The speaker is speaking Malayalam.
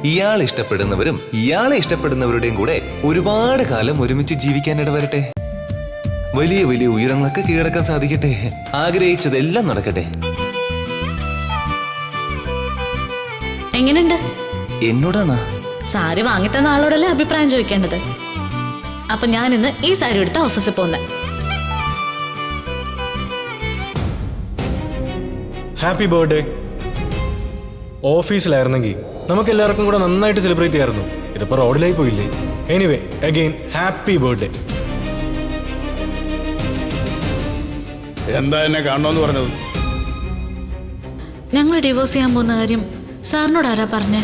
ഇയാൾ ഇഷ്ടപ്പെടുന്നവരും ഇയാളെ ഇഷ്ടപ്പെടുന്നവരുടെയും കൂടെ ഒരുപാട് കാലം ഒരുമിച്ച് ജീവിക്കാൻ ഇടവരട്ടെ. വലിയ വലിയ ഉയരങ്ങളൊക്കെ കീഴടക്കാൻ സാധിക്കട്ടെ. ആഗ്രഹിച്ചതെല്ലാം നടക്കട്ടെ. എങ്ങനെയുണ്ട്? എന്നോടാണ് സാരി വാങ്ങിത്തന്ന ആളോടല്ലേ അഭിപ്രായം ചോദിക്കേണ്ടത്. അപ്പൊ ഞാൻ ഇന്ന് ഈ സാരി എടുത്ത ഓഫീസിൽ പോകുന്നത്. Happy birthday. ഓഫീസിലായിരുന്നെങ്കിൽ നമുക്ക് എല്ലാവർക്കും കൂടെ നന്നായിട്ട് സെലിബ്രേറ്റ് ചെയ്യായിരുന്നു. ഇതിപ്പോ റോഡിലായി പോയില്ലേ. Anyway again happy birthday. എന്താ എന്നെ കാണണമെന്ന് പറഞ്ഞത്? ഞങ്ങൾ ഡിവോഴ്സ് ചെയ്യാൻ പോകുന്ന കാര്യം സാറിനോട് ആരാ പറഞ്ഞേ?